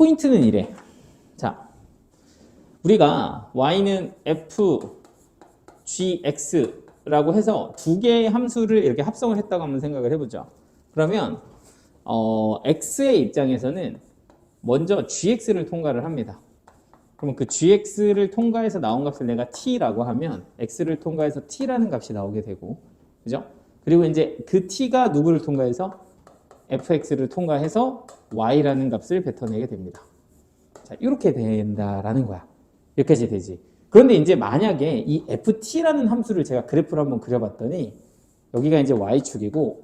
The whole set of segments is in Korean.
포인트는 이래. 자, 우리가 y는 f, g, x라고 해서 두 개의 함수를 이렇게 합성을 했다고 한번 생각을 해보죠. 그러면 x의 입장에서는 먼저 gx를 통과를 합니다. 그러면 그 gx를 통과해서 나온 값을 내가 t라고 하면 x를 통과해서 t라는 값이 나오게 되고, 그죠? 그리고 이제 그 t가 누구를 통과해서 fx를 통과해서 y라는 값을 뱉어내게 됩니다. 자, 이렇게 된다라는 거야. 여기까지 되지. 그런데 이제 만약에 이 ft라는 함수를 제가 그래프를 한번 그려봤더니 여기가 이제 y축이고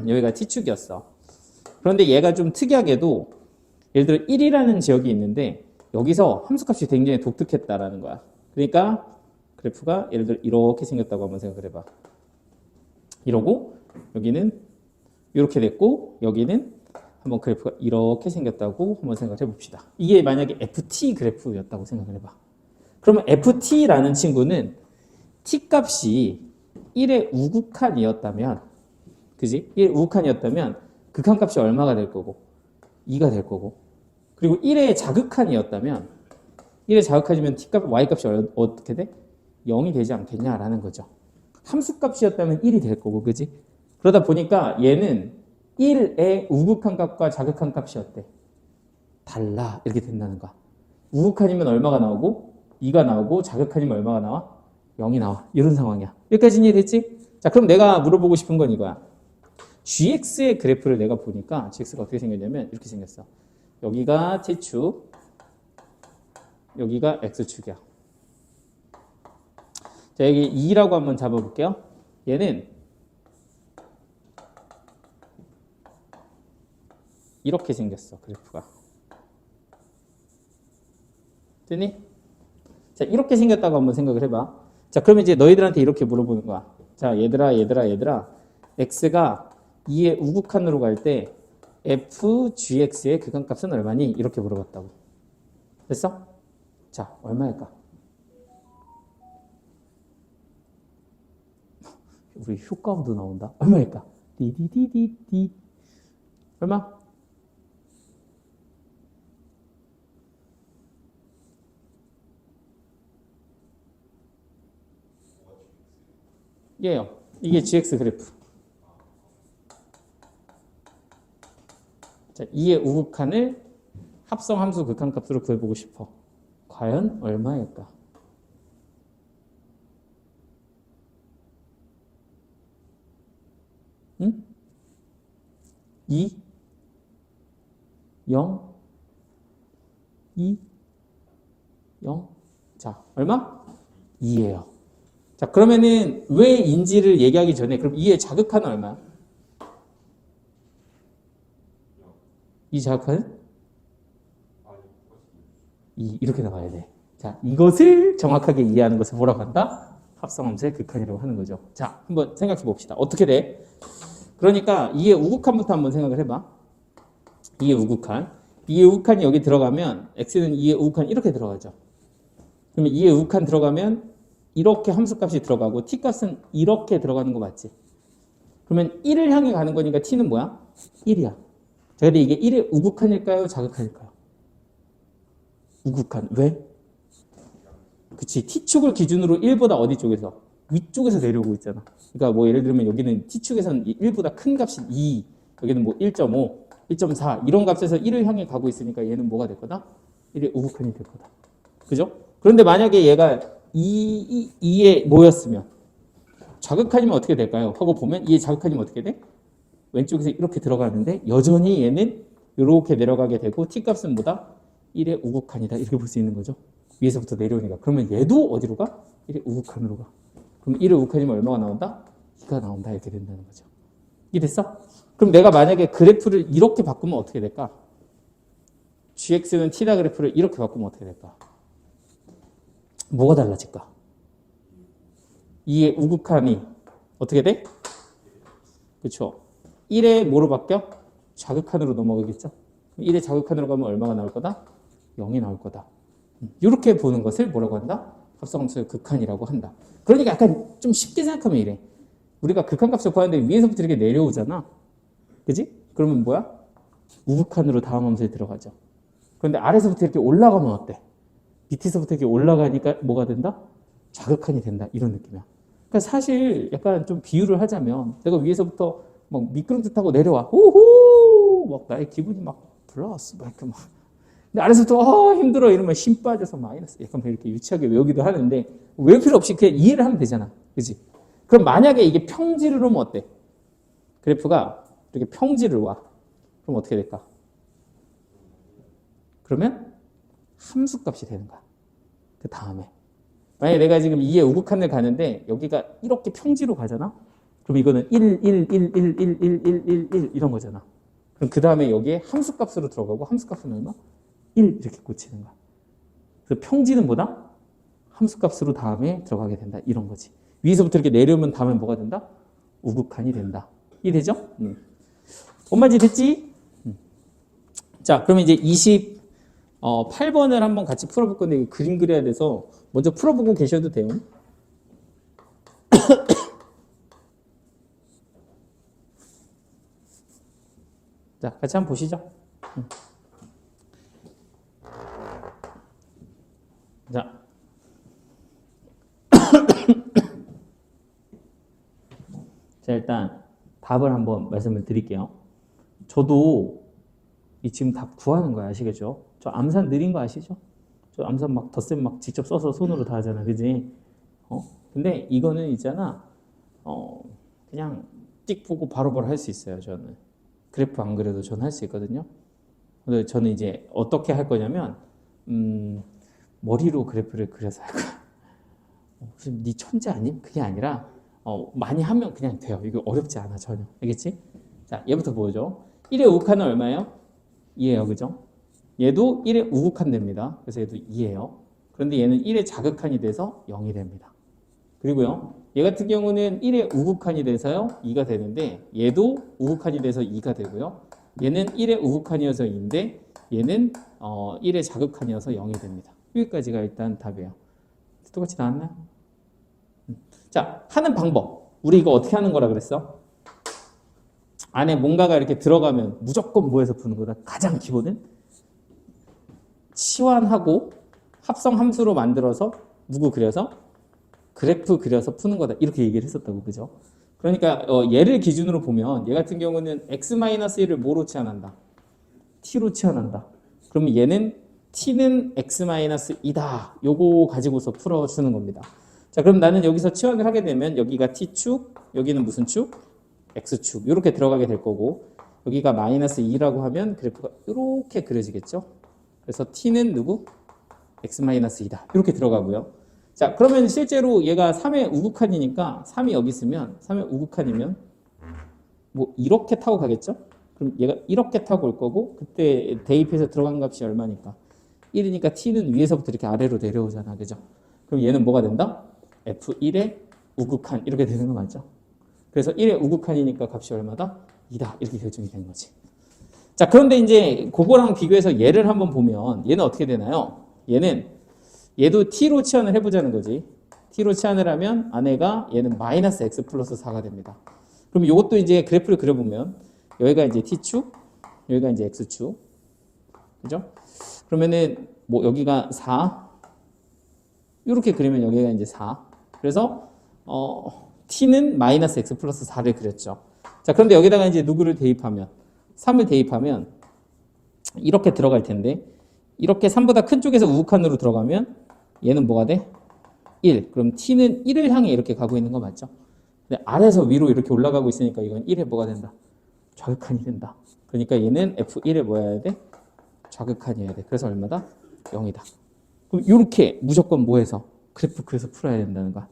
여기가 t축이었어. 그런데 얘가 좀 특이하게도 예를 들어 1이라는 지역이 있는데 여기서 함수값이 굉장히 독특했다라는 거야. 그러니까 그래프가 예를 들어 이렇게 생겼다고 한번 생각을 해봐. 이러고 여기는 이렇게 됐고 여기는 한번 그래프가 이렇게 생겼다고 한번 생각을 해봅시다. 이게 만약에 ft 그래프였다고 생각을 해봐. 그러면 ft라는 친구는 t 값이 1의 우극한이었다면, 그지? 1의 우극한이었다면 극한값이 얼마가 될 거고 2가 될 거고, 그리고 1의 자극한이었다면 1의 자극한이면 t값, y값이 어떻게 돼? 0이 되지 않겠냐라는 거죠. 함수값이었다면 1이 될 거고, 그지? 그러다 보니까 얘는 1의 우극한 값과 자극한 값이 어때? 달라. 이렇게 된다는 거야. 우극한이면 얼마가 나오고 2가 나오고 자극한이면 얼마가 나와? 0이 나와. 이런 상황이야. 여기까지 이해됐지? 자, 그럼 내가 물어보고 싶은 건 이거야. gx의 그래프를 내가 보니까 gx가 어떻게 생겼냐면 이렇게 생겼어. 여기가 t축, 여기가 x축이야. 자, 여기 2라고 한번 잡아볼게요. 얘는 이렇게 생겼어, 그래프가. 되니? 자, 이렇게 생겼다고 한번 생각을 해봐. 자, 그러면 이제 너희들한테 이렇게 물어보는 거야. 자, 얘들아, x가 2의 우극한으로 갈 때 fgx의 극한값은 얼마니? 이렇게 물어봤다고. 됐어? 자, 얼마일까? 우리 효과음도 나온다. 얼마일까? 디디디디디. 얼마? 예요. 이게 gx 그래프. 자, 2의 우극한을 합성함수 극한값으로 구해보고 싶어. 과연 얼마일까? 응? 2? 0? 2? 0? 자, 얼마? 2예요. 자, 그러면은 왜 인지를 얘기하기 전에 그럼 2의 자극한은 얼마야? 2 자극한은? 2 이렇게 나가야 돼. 자, 이것을 정확하게 이해하는 것을 뭐라고 한다? 합성함수의 극한이라고 하는 거죠. 자, 한번 생각해 봅시다. 어떻게 돼? 그러니까 2의 우극한부터 한번 생각을 해봐. 2의 우극한. 2의 우극한이 여기 들어가면 x는 2의 우극한 이렇게 들어가죠. 그러면 2의 우극한 들어가면 이렇게 함수값이 들어가고 t값은 이렇게 들어가는 거 맞지? 그러면 1을 향해 가는 거니까 t는 뭐야? 1이야. 자, 근데 이게 1의 우극한일까요? 자극한일까요? 우극한. 왜? 그치. t축을 기준으로 1보다 어디 쪽에서? 위쪽에서 내려오고 있잖아. 그러니까 뭐 예를 들면 여기는 t축에서는 1보다 큰 값이 2, 여기는 뭐 1.5, 1.4 이런 값에서 1을 향해 가고 있으니까 얘는 뭐가 될 거다? 1의 우극한이 될 거다. 그죠? 그런데 만약에 얘가 2에 뭐였으면 자극한이면 어떻게 될까요? 하고 보면 2의 자극한이면 어떻게 돼? 왼쪽에서 이렇게 들어가는데 여전히 얘는 이렇게 내려가게 되고 t값은 뭐다? 1의 우극한이다. 이렇게 볼 수 있는 거죠. 위에서부터 내려오니까. 그러면 얘도 어디로 가? 1의 우극한으로 가. 그럼 1의 우극한이면 얼마가 나온다? 2가 나온다. 이렇게 된다는 거죠. 이해됐어? 그럼 내가 만약에 그래프를 이렇게 바꾸면 어떻게 될까? gx는 t다 그래프를 이렇게 바꾸면 어떻게 될까? 뭐가 달라질까? 2의 우극한이 어떻게 돼? 그렇죠. 1의 뭐로 바뀌어? 자극한으로 넘어가겠죠. 1의 자극한으로 가면 얼마가 나올 거다? 0이 나올 거다. 이렇게 보는 것을 뭐라고 한다? 합성함수의 극한이라고 한다. 그러니까 약간 좀 쉽게 생각하면 이래. 우리가 극한값을 구하는데 위에서부터 이렇게 내려오잖아. 그지? 그러면 뭐야? 우극한으로 다음 함수에 들어가죠. 그런데 아래서부터 이렇게 올라가면 어때? 밑에서부터 이렇게 올라가니까 뭐가 된다? 자극한이 된다. 이런 느낌이야. 그러니까 사실 약간 좀 비유를 하자면 내가 위에서부터 막 미끄럼틀 타고 내려와. 호호! 막 나의 기분이 막 플러스 막 이렇게 막. 근데 아래서부터 힘들어 이러면 힘 빠져서 마이너스. 약간 이렇게 유치하게 외우기도 하는데 외울 필요 없이 그냥 이해를 하면 되잖아. 그지? 그럼 만약에 이게 평지를 오면 어때? 그래프가 이렇게 평지를 와. 그럼 어떻게 될까? 그러면 함수값이 되는 거야. 그 다음에. 만약에 내가 지금 2의 우극한을 가는데 여기가 이렇게 평지로 가잖아? 그럼 이거는 1, 1, 1, 1, 1, 1, 1, 1, 1 이런 거잖아. 그럼 그 다음에 여기에 함수값으로 들어가고 함수값은 얼마? 1 이렇게 꽂히는 거야. 그래서 평지는 뭐다? 함수값으로 다음에 들어가게 된다. 이런 거지. 위에서부터 이렇게 내려오면 다음에 뭐가 된다? 우극한이 된다. 이해되죠? 엄마지 됐지? 자, 그러면 이제 28번을 한번 같이 풀어볼 건데 그림 그려야 돼서 먼저 풀어보고 계셔도 돼요. 자, 같이 한번 보시죠. 자, 자 일단 답을 한번 말씀을 드릴게요. 저도 이 지금 답 구하는 거 아시겠죠? 저 암산 느린 거 아시죠? 저 암산 막 덧셈 막 직접 써서 손으로 다 하잖아, 그지? 근데 이거는 있잖아, 그냥 띡 보고 바로바로 할 수 있어요, 저는. 그래프 안 그려도 저는 할 수 있거든요. 근데 저는 이제 어떻게 할 거냐면, 머리로 그래프를 그려서 할 거야. 무슨 네 천재 아님? 그게 아니라, 많이 하면 그냥 돼요. 이거 어렵지 않아, 전혀. 알겠지? 자, 얘부터 보죠. 1의 우극한은 얼마예요? 2예요, 그죠? 얘도 1의 우극한 됩니다. 그래서 얘도 2예요. 그런데 얘는 1의 자극한이 돼서 0이 됩니다. 그리고요, 얘 같은 경우는 1의 우극한이 돼서요 2가 되는데 얘도 우극한이 돼서 2가 되고요. 얘는 1의 우극한이어서 2인데 얘는 1의 자극한이어서 0이 됩니다. 여기까지가 일단 답이에요. 똑같이 나왔나요? 자, 하는 방법. 우리 이거 어떻게 하는 거라 그랬어? 안에 뭔가가 이렇게 들어가면 무조건 뭐해서 푸는 거다. 가장 기본은 치환하고 합성 함수로 만들어서 누구 그려서 그래프 그려서 푸는 거다. 이렇게 얘기를 했었다고. 그죠? 그러니까 얘를 기준으로 보면 얘 같은 경우는 x-1을 뭐로 치환한다? t로 치환한다. 그러면 얘는 t는 x-2다. 요거 가지고서 풀어주는 겁니다. 자, 그럼 나는 여기서 치환을 하게 되면 여기가 t축, 여기는 무슨 축? x축. 이렇게 들어가게 될 거고 여기가 마이너스 2라고 하면 그래프가 이렇게 그려지겠죠? 그래서 t는 누구? x-2다. 이렇게 들어가고요. 자, 그러면 실제로 얘가 3의 우극한이니까 3이 여기 있으면 3의 우극한이면 뭐 이렇게 타고 가겠죠? 그럼 얘가 이렇게 타고 올 거고 그때 대입해서 들어간 값이 얼마니까? 1이니까 t는 위에서부터 이렇게 아래로 내려오잖아. 그죠? 그럼 얘는 뭐가 된다? f1의 우극한 이렇게 되는 거 맞죠? 그래서 1의 우극한이니까 값이 얼마다? 2다. 이렇게 결정이 되는 거지. 자, 그런데 이제 그거랑 비교해서 얘를 한번 보면 얘는 어떻게 되나요? 얘도 t로 치환을 해보자는 거지. t로 치환을 하면 안에가 얘는 마이너스 x 플러스 4가 됩니다. 그럼 이것도 이제 그래프를 그려보면 여기가 이제 t축, 여기가 이제 x축. 그죠? 그러면은 뭐 여기가 4, 이렇게 그리면 여기가 이제 4. 그래서 t는 마이너스 x 플러스 4를 그렸죠. 자, 그런데 여기다가 이제 누구를 대입하면 3을 대입하면 이렇게 들어갈 텐데 이렇게 3보다 큰 쪽에서 우극한으로 들어가면 얘는 뭐가 돼? 1. 그럼 t는 1을 향해 이렇게 가고 있는 거 맞죠? 근데 아래에서 위로 이렇게 올라가고 있으니까 이건 1에 뭐가 된다? 좌극한이 된다. 그러니까 얘는 f1에 뭐 해야 돼? 좌극한이어야 돼. 그래서 얼마다? 0이다. 그럼 이렇게 무조건 뭐 해서? 그래프 그래서 풀어야 된다는 거야.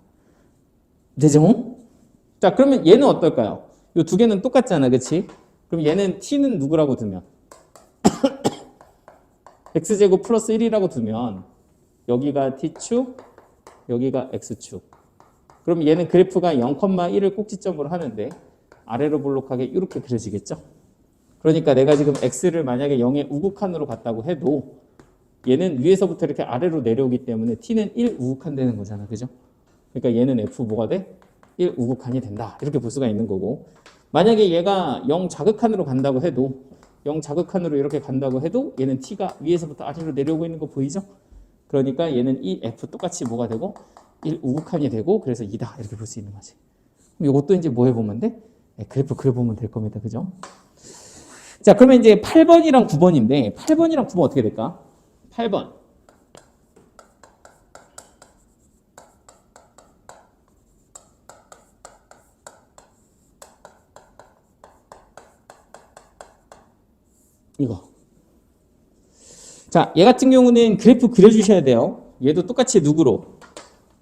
되죠? 자, 그러면 얘는 어떨까요? 이 두 개는 똑같잖아, 그치? 그럼 얘는 t는 누구라고 두면? x제곱 플러스 1이라고 두면 여기가 t축, 여기가 x축. 그럼 얘는 그래프가 0,1을 꼭지점으로 하는데 아래로 볼록하게 이렇게 그려지겠죠? 그러니까 내가 지금 x를 만약에 0의 우극한으로 갔다고 해도 얘는 위에서부터 이렇게 아래로 내려오기 때문에 t는 1 우극한 되는 거잖아. 그죠? 그러니까 얘는 f 뭐가 돼? 1 우극한이 된다. 이렇게 볼 수가 있는 거고 만약에 얘가 0 자극한으로 간다고 해도 0 자극한으로 이렇게 간다고 해도 얘는 t가 위에서부터 아래로 내려오고 있는 거 보이죠? 그러니까 얘는 이 f 똑같이 뭐가 되고 1 우극한이 되고 그래서 2다 이렇게 볼 수 있는 거지. 그럼 이것도 이제 뭐 해보면 돼? 네, 그래프 그려보면 될 겁니다. 그죠? 자, 그러면 이제 8번이랑 9번인데 8번이랑 9번 어떻게 될까? 8번. 이거. 자, 얘 같은 경우는 그래프 그려주셔야 돼요. 얘도 똑같이 누구로?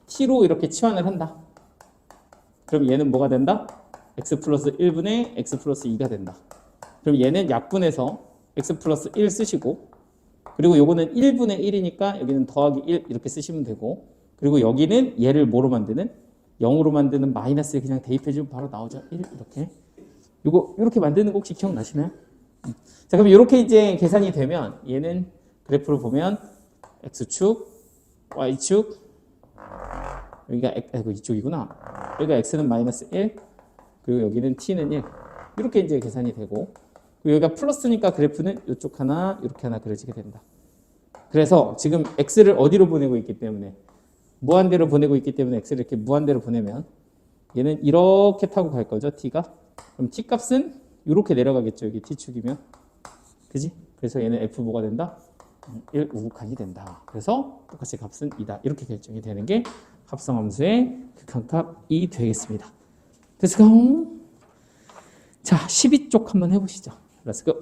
t로 이렇게 치환을 한다. 그럼 얘는 뭐가 된다? x 플러스 1분의 x 플러스 2가 된다. 그럼 얘는 약분해서 x 플러스 1 쓰시고 그리고 요거는 1분의 1이니까 여기는 더하기 1 이렇게 쓰시면 되고 그리고 여기는 얘를 뭐로 만드는? 0으로 만드는 마이너스를 그냥 대입해주면 바로 나오죠. 1 이렇게. 요거 이렇게 만드는 거 혹시 기억나시나요? 자, 그럼 이렇게 이제 계산이 되면 얘는 그래프를 보면 x축, y축, 여기가 이쪽이구나. 여기가 x는 마이너스 1, 그리고 여기는 t는 1. 이렇게 이제 계산이 되고, 그리고 여기가 플러스니까 그래프는 이쪽 하나, 이렇게 하나 그려지게 된다. 그래서 지금 x를 어디로 보내고 있기 때문에 무한대로 보내고 있기 때문에 x를 이렇게 무한대로 보내면 얘는 이렇게 타고 갈 거죠, t가. 그럼 t 값은 이렇게 내려가겠죠, 여기 t축이면. 그지? 그래서 얘는 f 뭐가 된다? 1 우극한이 된다. 그래서 똑같이 값은 2다. 이렇게 결정이 되는 게 합성함수의 극한값이 되겠습니다. 됐을까? 자, 12쪽 한번 해보시죠. Let's go.